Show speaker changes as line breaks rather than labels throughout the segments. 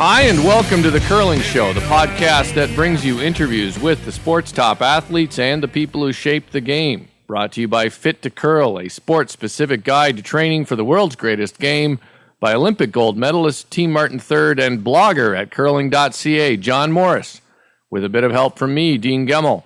Hi, and welcome to The Curling Show, the podcast that brings you interviews with the sport's top athletes and the people who shape the game. Brought to you by Fit to Curl, a sports-specific guide to training for the world's greatest game, by Olympic gold medalist Team Martin Third and blogger at curling.ca, John Morris, with a bit of help from me, Dean Gemmell.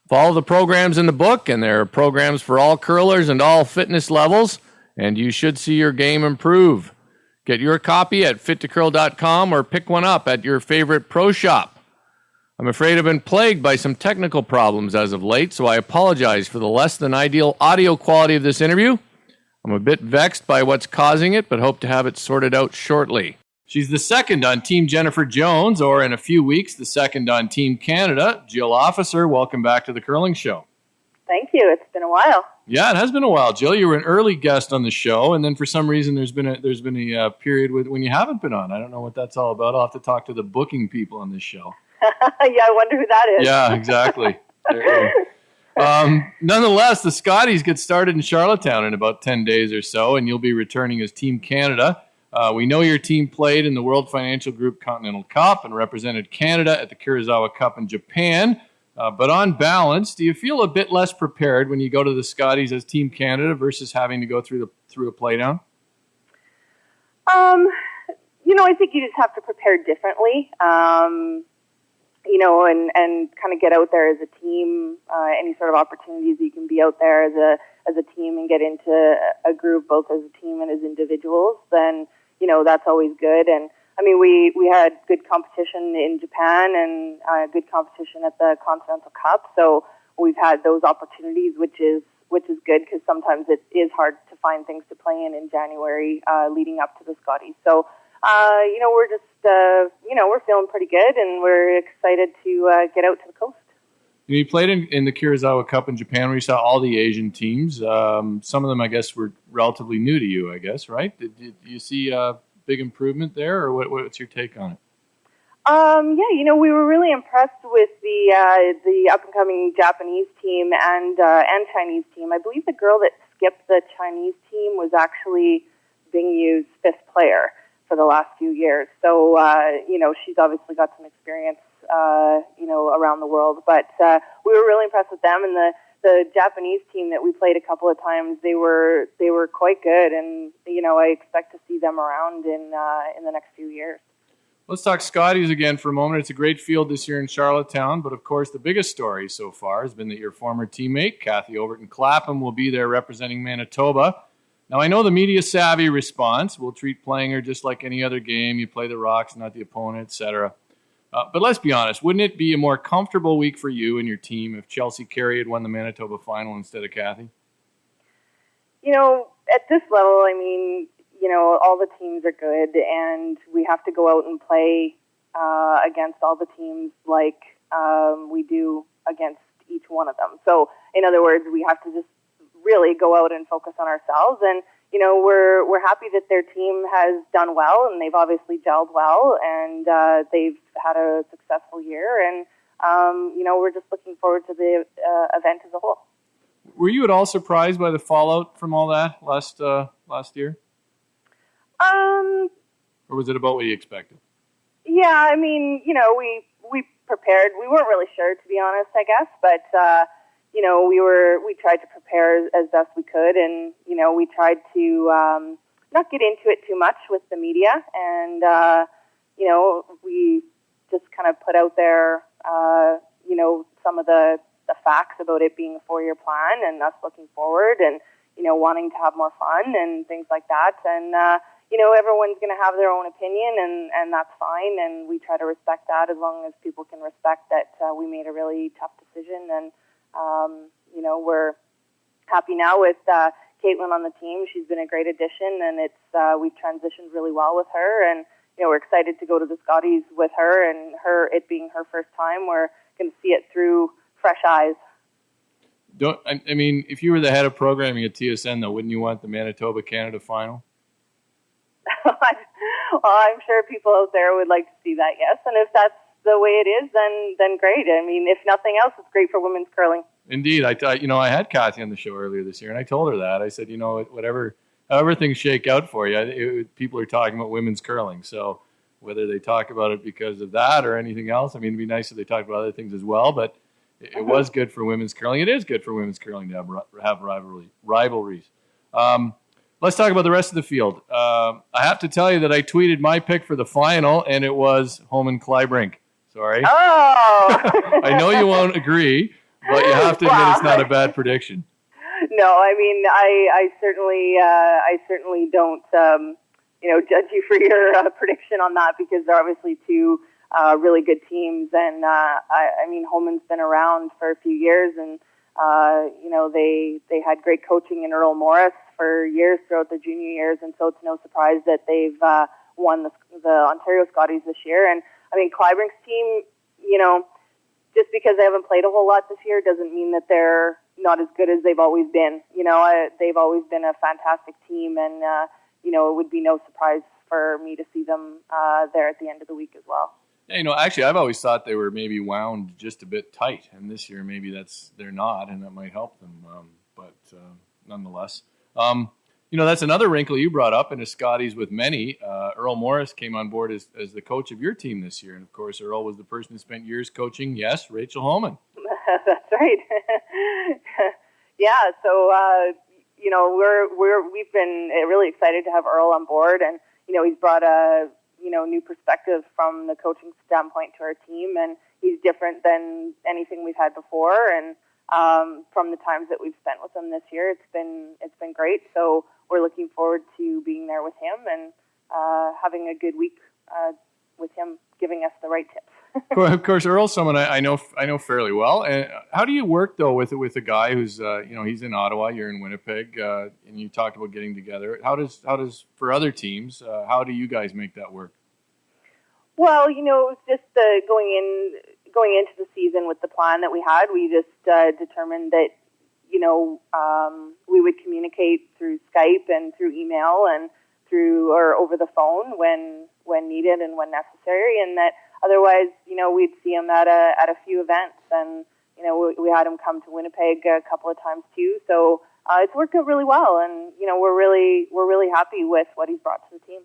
Follow the programs in the book, and there are programs for all curlers and all fitness levels, and you should see your game improve. Get your copy at fittocurl.com or pick one up at your favorite pro shop. I'm afraid I've been plagued by some technical problems as of late, so I apologize for the less than ideal audio quality of this interview. I'm a bit vexed by what's causing it, but hope to have it sorted out shortly. She's the second on Team Jennifer Jones, or in a few weeks, the second on Team Canada. Jill Officer, welcome back to The Curling Show.
Thank you. It's been a while.
Yeah, it has been a while, Jill. You were an early guest on the show, and then for some reason there's been a period when you haven't been on. I don't know what that's all about. I'll have to talk to the booking people on this show.
Yeah, I wonder who that is.
Yeah, exactly. Nonetheless, the Scotties get started in Charlottetown in about 10 days or so, and you'll be returning as Team Canada. We know your team played in the World Financial Group Continental Cup and represented Canada at the Kurosawa Cup in Japan. But on balance, do you feel a bit less prepared when you go to the Scotties as Team Canada versus having to go through a playdown?
I think you just have to prepare differently. And kind of get out there as a team. Any sort of opportunities you can be out there as a team and get into a group, both as a team and as individuals, then that's always good. And I mean, we had good competition in Japan and good competition at the Continental Cup. So we've had those opportunities, which is good because sometimes it is hard to find things to play in January leading up to the Scotties. So, we're just, we're feeling pretty good and we're excited to get out to the coast.
You played in the Kurosawa Cup in Japan where you saw all the Asian teams. Some of them, I guess, were relatively new to you, I guess, right? Did you see big improvement there, or what's your take on it?
We were really impressed with the up and coming Japanese team and Chinese team. I believe the girl that skipped the Chinese team was actually Bingyu's fifth player for the last few years. So she's obviously got some experience around the world. But we were really impressed with them, and the Japanese team that we played a couple of times, they were quite good, and I expect to see them around in the next few years.
Let's talk Scotties again for a moment. It's a great field this year in Charlottetown, but of course the biggest story so far has been that your former teammate, Cathy Overton-Clapham, will be there representing Manitoba. Now, I know the media-savvy response will treat playing her just like any other game. You play the rocks, not the opponent, etc. But let's be honest, wouldn't it be a more comfortable week for you and your team if Chelsea Carey had won the Manitoba final instead of Cathy?
At this level, I mean, all the teams are good, and we have to go out and play against all the teams like we do against each one of them. So, in other words, we have to just really go out and focus on ourselves. And, we're happy that their team has done well, and they've obviously gelled well, and they've had a successful year. And, we're just looking forward to the event as a whole.
Were you at all surprised by the fallout from all that last year? Or was it about what you expected?
Yeah, I mean, we prepared. We weren't really sure, to be honest, I guess, but we tried to prepare as best we could, and we tried to not get into it too much with the media, and we just kind of put out there some of the facts about it being a 4-year plan and us looking forward and wanting to have more fun and things like that. And everyone's going to have their own opinion, and that's fine, and we try to respect that as long as people can respect that we made a really tough decision. And we're happy now with Caitlin on the team. She's been a great addition, and we've transitioned really well with her, and we're excited to go to the Scotties with her, and it being her first time, we're going to see it through fresh eyes.
If you were the head of programming at TSN, though, wouldn't you want the Manitoba-Canada final?
Well, I'm sure people out there would like to see that, yes. And if that's the way it is, then great. I mean, if nothing else, it's great for women's curling.
Indeed. I had Cathy on the show earlier this year, and I told her that. I said, however things shake out for you, people are talking about women's curling. So whether they talk about it because of that or anything else. I mean, it'd be nice if they talked about other things as well, but it was good for women's curling. It is good for women's curling to have rivalries. Let's talk about the rest of the field. I have to tell you that I tweeted my pick for the final, and it was Homan-Kleibrink. Sorry.
Oh!
I know you won't agree, but you have to admit it's not a bad prediction.
No, I mean, I certainly don't, judge you for your prediction on that, because they're obviously two really good teams, and I mean, Holman's been around for a few years, and they had great coaching in Earl Morris for years throughout their junior years, and so it's no surprise that they've won the Ontario Scotties this year. And I mean, Kleibrink's team, just because they haven't played a whole lot this year doesn't mean that they're not as good as they've always been. They've always been a fantastic team, and it would be no surprise for me to see them there at the end of the week as well.
Yeah, actually, I've always thought they were maybe wound just a bit tight, and this year maybe they're not, and that might help them. But nonetheless, that's another wrinkle you brought up in the Scotties with many. Earl Morris came on board as the coach of your team this year, and of course, Earl was the person who spent years coaching. Yes, Rachel Homan.
That's right. Yeah. So we've been really excited to have Earl on board, and he's brought a new perspective from the coaching standpoint to our team, and he's different than anything we've had before. And from the times that we've spent with him this year, it's been great. So we're looking forward to being there with him and having a good week with him, giving us the right tips.
Of course, Earl's someone I know fairly well. And how do you work though with a guy who's he's in Ottawa, you're in Winnipeg, and you talked about getting together? How does for other teams? How do you guys make that work?
Well, it was just going into the season with the plan that we had. We just determined that we would communicate through Skype and through email and or over the phone when needed and when necessary, and that otherwise, we'd see him at a few events, and we had him come to Winnipeg a couple of times too. So it's worked out really well, and we're really happy with what he's brought to the team.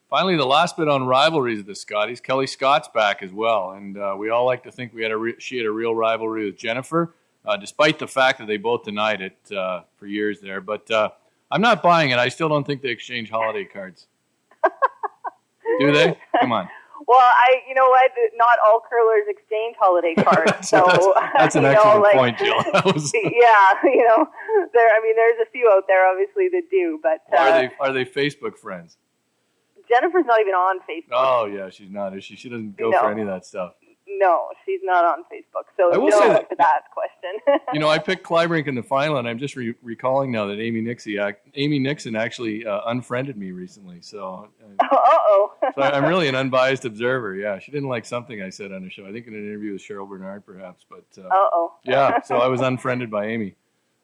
Finally, the last bit on rivalries of the Scotties. Kelly Scott's back as well, and we all like to think she had a real rivalry with Jennifer, despite the fact that they both denied it for years there. But I'm not buying it. I still don't think they exchange holiday cards. Do they? Come on.
Well, not all curlers exchange holiday cards. So
that's an excellent point, Jill.
Yeah, there's a few out there obviously that do, but
are they Facebook friends?
Jennifer's not even on Facebook.
Oh yeah, she's not, is she? She doesn't go for any of that stuff.
No, she's not on Facebook. So
I will say
to that question.
I picked Kleibrink in the final, and I'm just recalling now that Amy Nixon actually unfriended me recently. So, so I'm really an unbiased observer. Yeah, she didn't like something I said on the show. I think in an interview with Cheryl Bernard, perhaps. But yeah, so I was unfriended by Amy.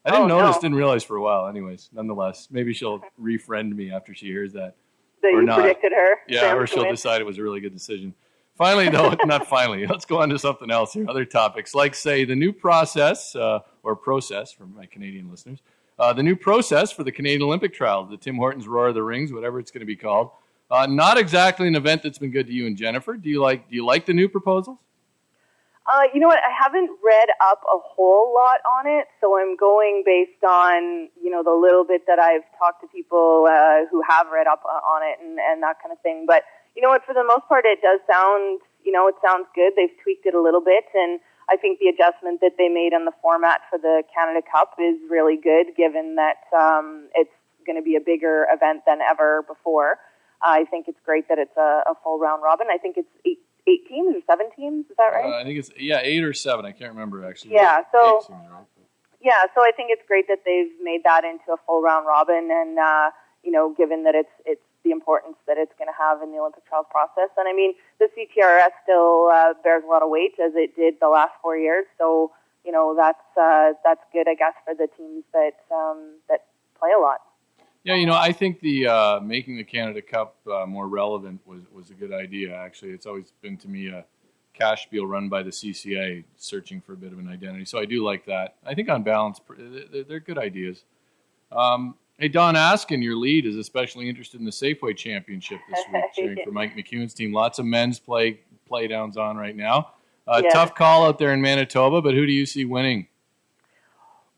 I didn't realize for a while. Anyways, nonetheless, maybe she'll refriend me after she hears that.
So you predicted her.
Yeah, or she'll decide it was a really good decision. Finally, though, not finally. Let's go on to something else here. Other topics, like, say, the new process, or process for my Canadian listeners, the new process for the Canadian Olympic trials, the Tim Hortons Roar of the Rings, whatever it's going to be called. Not exactly an event that's been good to you and Jennifer. Do you like the new proposals?
You know what? I haven't read up a whole lot on it, so I'm going based on, the little bit that I've talked to people who have read up on it and that kind of thing. But you know what? For the most part, it does sound, it sounds good. They've tweaked it a little bit, and I think the adjustment that they made on the format for the Canada Cup is really good, given that it's going to be a bigger event than ever before. I think it's great that it's a full round robin. I think it's eight teams or 7 teams. Is that right?
I think it's 8 or 7. I can't remember actually.
Yeah. So
8 seems right.
Yeah. So I think it's great that they've made that into a full round robin, and given that it's the importance that it's going to have in the Olympic trials process. And I mean, the CTRS still bears a lot of weight, as it did the last 4 years. So that's good, I guess, for the teams that play a lot.
Yeah, I think the making the Canada Cup more relevant was a good idea, actually. It's always been, to me, a cash spiel run by the CCA, searching for a bit of an identity. So I do like that. I think on balance, they're good ideas. Hey, Don Askin, your lead, is especially interested in the Safeway Championship this week, cheering for Mike McEwen's team. Lots of men's play downs on right now. Tough call out there in Manitoba, but who do you see winning?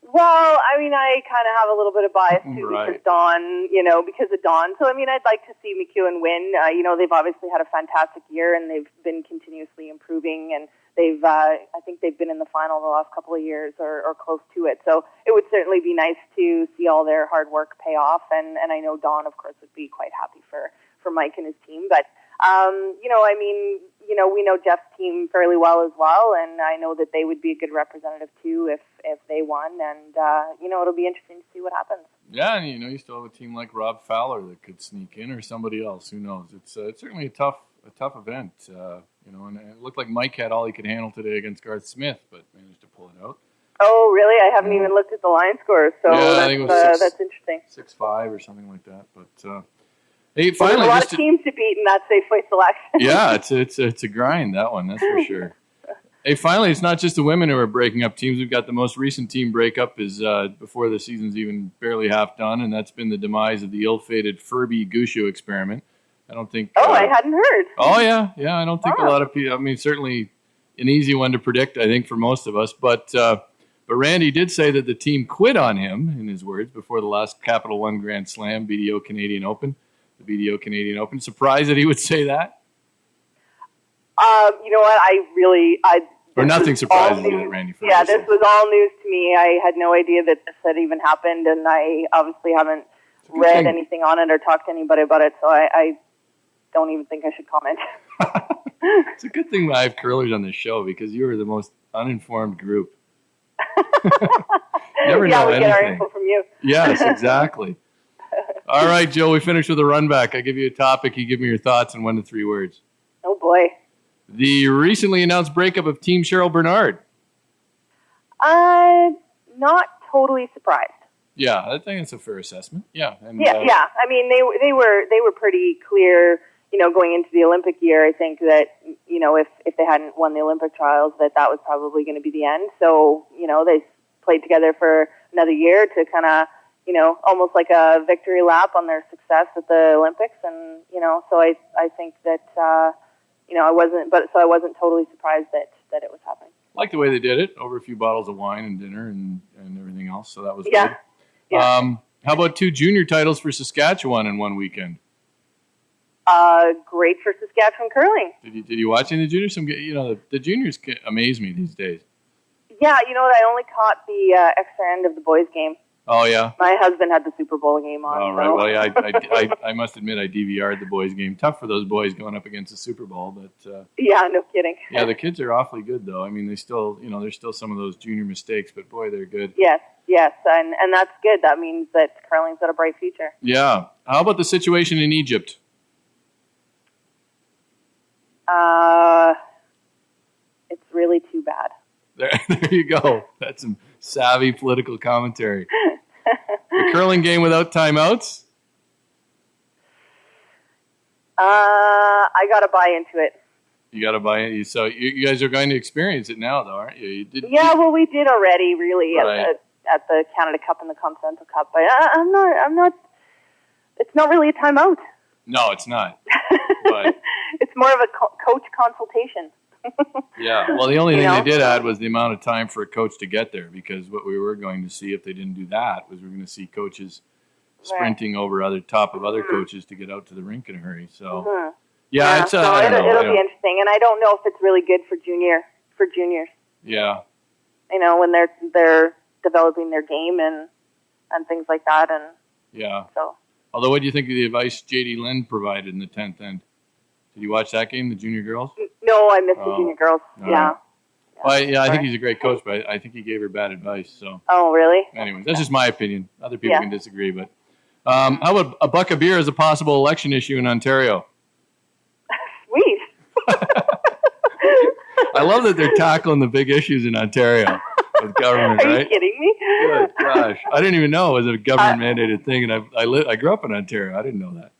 Well, I mean, I kind of have a little bit of bias too because of Don. So, I mean, I'd like to see McEwen win. They've obviously had a fantastic year and they've been continuously improving, and I think they've been in the final the last couple of years or close to it. So it would certainly be nice to see all their hard work pay off. And I know Don, of course, would be quite happy for Mike and his team. But, we know Jeff's team fairly well as well. And I know that they would be a good representative too if they won. And, it'll be interesting to see what happens.
Yeah, and you still have a team like Rob Fowler that could sneak in, or somebody else. Who knows? It's certainly a tough event. And it looked like Mike had all he could handle today against Garth Smith, but managed to pull it out.
Oh, really? I haven't even looked at the line score, so
I think it was
that's interesting.
6-5 or something like that. But hey, finally,
there's a lot of teams to beat in that Safeway selection.
Yeah, it's a grind, that one, that's for sure. Hey, finally, it's not just the women who are breaking up teams. We've got the most recent team breakup is before the season's even barely half done, and that's been the demise of the ill-fated Furby-Gushu experiment. I don't think...
I hadn't heard.
Oh, yeah. I don't think a lot of people... I mean, certainly an easy one to predict, I think, for most of us. But Randy did say that the team quit on him, in his words, before the last Capital One Grand Slam, BDO Canadian Open. The BDO Canadian Open. Surprised that he would say that?
You know what?
Or nothing surprises you that Randy Furby
this was all news to me. I had no idea that this had even happened, and I obviously haven't read anything on it or talked to anybody about it, so I don't even think I should comment.
It's a good thing I have curlers on this show because you are the most uninformed group. Never know anything.
We get our info from you.
Yes, exactly. All right, Joe, we finished with a run back. I give you a topic. You give me your thoughts in 1 to 3 words.
Oh, boy.
The recently announced breakup of Team Cheryl Bernard.
Not totally surprised.
Yeah, I think it's a fair assessment. Yeah. And,
yeah. I mean, they were pretty clear, going into the Olympic year. I think that, if they hadn't won the Olympic trials, that was probably going to be the end. So, they played together for another year to kind of, almost like a victory lap on their success at the Olympics. And, so I think that, I wasn't totally surprised that it was happening.
Like the way they did it, over a few bottles of wine and dinner and everything else. So that was good.
Yeah.
How about 2 junior titles for Saskatchewan in one weekend?
Great for Saskatchewan curling.
Did you watch any of the juniors? The juniors amaze me these days.
Yeah, you know what? I only caught the extra end of the boys' game.
Oh, yeah?
My husband had the Super Bowl game on.
Oh, right. So. Well, yeah, I must admit I DVR'd the boys' game. Tough for those boys going up against the Super Bowl, but...
yeah, no kidding.
Yeah, the kids are awfully good, though. I mean, they still, there's still some of those junior mistakes, but boy, they're good.
Yes, and that's good. That means that curling's got a bright future.
Yeah. How about the situation in Egypt?
It's really too bad.
There you go. That's some savvy political commentary. The curling game without timeouts?
I got to buy into it.
You got to buy in. So you guys are going to experience it now, though, aren't you?
Well, we did already, really, right. at the Canada Cup and the Continental Cup. But I'm not. It's not really a timeout.
No, it's not. But
it's more of a coach consultation.
Yeah, well, the only thing they did add was the amount of time for a coach to get there, because what we were going to see if they didn't do that was we were going to see coaches sprinting over top of other coaches to get out to the rink in a hurry. So, I don't know.
It'll be interesting, and I don't know if it's really good for juniors.
Yeah.
When they're developing their game and things like that, and so.
Although, what do you think of the advice J.D. Lind provided in the 10th end? Did you watch that game, the junior girls?
No, I missed the junior girls. Yeah.
Well, I think he's a great coach, but I think he gave her bad advice. So.
Oh, really?
Anyway, that's just my opinion. Other people can disagree, but how about a buck of beer as a possible election issue in Ontario?
Sweet.
I love that they're tackling the big issues in Ontario with government.
Are you kidding me?
Good gosh, I didn't even know it was a government mandated thing, and I grew up in Ontario. I didn't know that.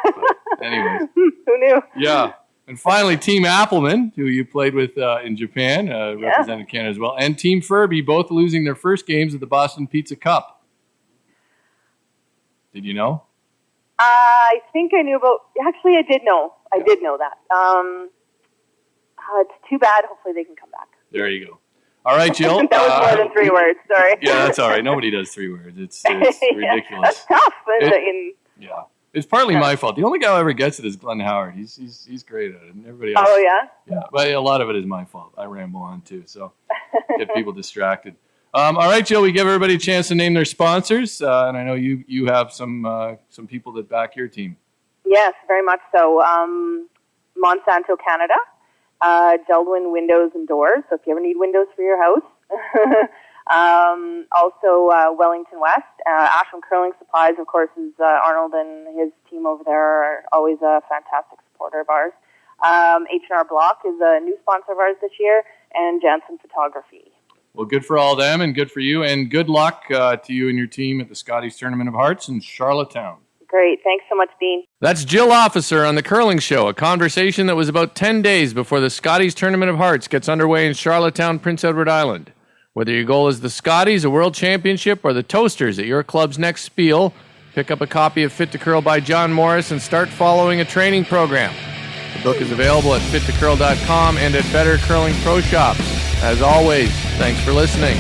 But anyways,
who knew?
Yeah. And finally, Team Appelman, who you played with in Japan, represented Canada as well, and Team Furby, both losing their first games of the Boston Pizza Cup. Did you know?
I think I knew about. Actually, I did know. I did know that. It's too bad. Hopefully, they can come back.
There you go. All right, Jill.
That was more than 3 words. Sorry.
Yeah, that's all right. Nobody does 3 words. It's ridiculous.
That's tough.
Yeah. It's partly my fault. The only guy who ever gets it is Glenn Howard. He's great at it, and everybody else.
Oh yeah.
Yeah, but a lot of it is my fault. I ramble on too, so get people distracted. All right, Jill. We give everybody a chance to name their sponsors, and I know you have some people that back your team.
Yes, very much so. Monsanto Canada, Deldwin Windows and Doors. So if you ever need windows for your house. Also, Wellington West, Ashland Curling Supplies, of course, is Arnold and his team over there are always a fantastic supporter of ours. H&R Block is a new sponsor of ours this year, and Jansen Photography.
Well, good for all them, and good for you, and good luck to you and your team at the Scotties Tournament of Hearts in Charlottetown.
Great. Thanks so much, Dean.
That's Jill Officer on The Curling Show, a conversation that was about 10 days before the Scotties Tournament of Hearts gets underway in Charlottetown, Prince Edward Island. Whether your goal is the Scotties, a world championship, or the Toasters at your club's next spiel, pick up a copy of Fit to Curl by John Morris and start following a training program. The book is available at fittocurl.com and at Better Curling Pro Shops. As always, thanks for listening.